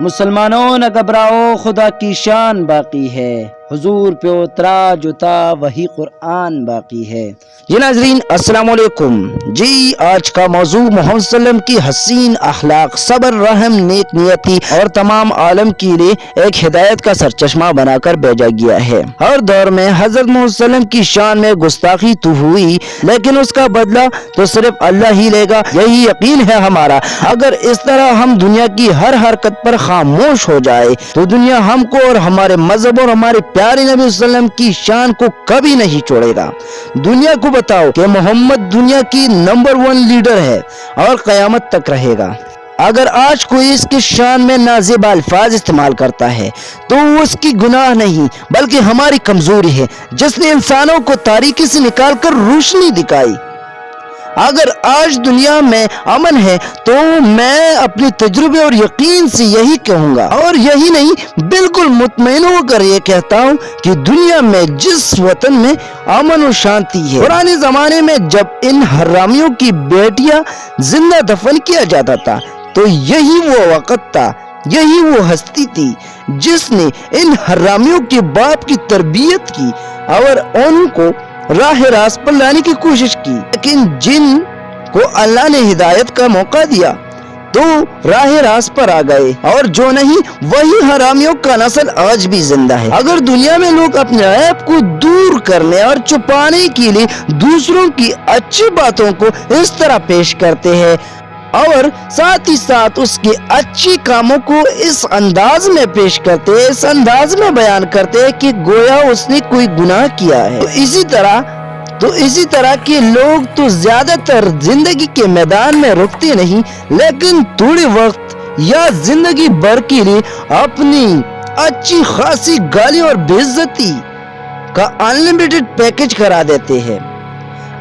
مسلمانوں نہ گھبراؤ، خدا کی شان باقی ہے، حضور پہ اترا جو تھا وہی قرآن باقی ہے۔ جی ناظرین السلام علیکم۔ جی آج کا موضوع محمد صلی اللہ علیہ وسلم کی حسین اخلاق، صبر، رحم، نیک نیتی اور تمام عالم کے لیے ایک ہدایت کا سرچشمہ بنا کر بھیجا گیا ہے۔ ہر دور میں حضرت محمد صلی اللہ علیہ وسلم کی شان میں گستاخی تو ہوئی، لیکن اس کا بدلہ تو صرف اللہ ہی لے گا، یہی یقین ہے ہمارا۔ اگر اس طرح ہم دنیا کی ہر حرکت پر خاموش ہو جائے تو دنیا ہم کو اور ہمارے مذہب اور ہمارے پیارے نبی صلی اللہ علیہ وسلم کی شان کو کبھی نہیں چھوڑے گا۔ دنیا کو بتاؤ کہ محمد دنیا کی نمبر 1 لیڈر ہے اور قیامت تک رہے گا۔ اگر آج کوئی اس کی شان میں نازیبا الفاظ استعمال کرتا ہے تو وہ اس کی گناہ نہیں بلکہ ہماری کمزوری ہے، جس نے انسانوں کو تاریکی سے نکال کر روشنی دکھائی۔ اگر آج دنیا میں امن ہے تو میں اپنے تجربے اور یقین سے یہی کہوں گا، اور یہی نہیں بالکل مطمئن ہو کر یہ کہتا ہوں کہ دنیا میں جس وطن میں امن و شانتی ہے، پرانے زمانے میں جب ان حرامیوں کی بیٹیاں زندہ دفن کیا جاتا تھا تو یہی وہ وقت تھا، یہی وہ ہستی تھی جس نے ان حرامیوں کے باپ کی تربیت کی اور ان کو راہ راست پر لانے کی کوشش کی، لیکن جن کو اللہ نے ہدایت کا موقع دیا تو راہ راست پر آ گئے، اور جو نہیں وہی حرامیوں کا نسل آج بھی زندہ ہے۔ اگر دنیا میں لوگ اپنے عیب کو دور کرنے اور چھپانے کے لیے دوسروں کی اچھی باتوں کو اس طرح پیش کرتے ہیں اور ساتھ ہی ساتھ اس کے اچھی کاموں کو اس انداز میں پیش کرتے ہیں، اس انداز میں بیان کرتے ہیں کہ گویا اس نے کوئی گناہ کیا ہے، تو اسی طرح کے لوگ تو زیادہ تر زندگی کے میدان میں رکتے نہیں، لیکن تھوڑے وقت یا زندگی بھر کے لیے اپنی اچھی خاصی گالی اور بے عزتی کا انلمیٹڈ پیکج کرا دیتے ہیں۔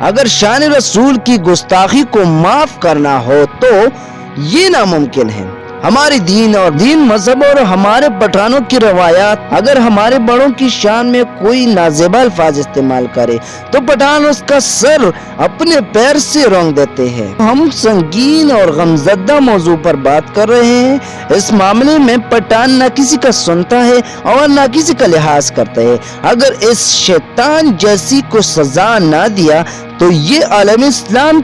اگر شان رسول کی گستاخی کو معاف کرنا ہو تو یہ ناممکن ہے۔ ہمارے دین مذہب اور ہمارے پٹھانوں کی روایات، اگر ہمارے بڑوں کی شان میں کوئی نازیبا الفاظ استعمال کرے تو پٹھان اس کا سر اپنے پیر سے رونگ دیتے ہیں۔ ہم سنگین اور غمزدہ موضوع پر بات کر رہے ہیں۔ اس معاملے میں پٹھان نہ کسی کا سنتا ہے اور نہ کسی کا لحاظ کرتا ہے۔ اگر اس شیطان جیسی کو سزا نہ دیا تو یہ عالم اسلام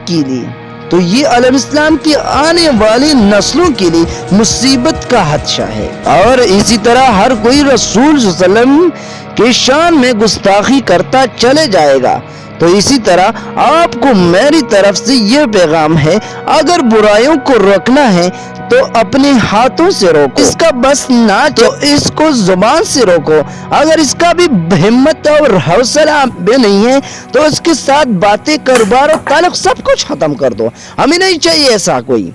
کی آنے والی نسلوں کے لیے مصیبت کا خدشہ ہے۔ اور اسی طرح ہر کوئی رسول صلی اللہ علیہ وسلم کی شان میں گستاخی کرتا چلے جائے گا۔ تو اسی طرح آپ کو میری طرف سے یہ پیغام ہے، اگر برائیوں کو روکنا ہے تو اپنے ہاتھوں سے روکو، اس کا بس نہ تو اس کو زبان سے روکو، اگر اس کا بھی ہمت اور حوصلہ بھی نہیں ہے تو اس کے ساتھ باتیں، کاروبار اور تعلق سب کچھ ختم کر دو۔ ہمیں نہیں چاہیے ایسا کوئی۔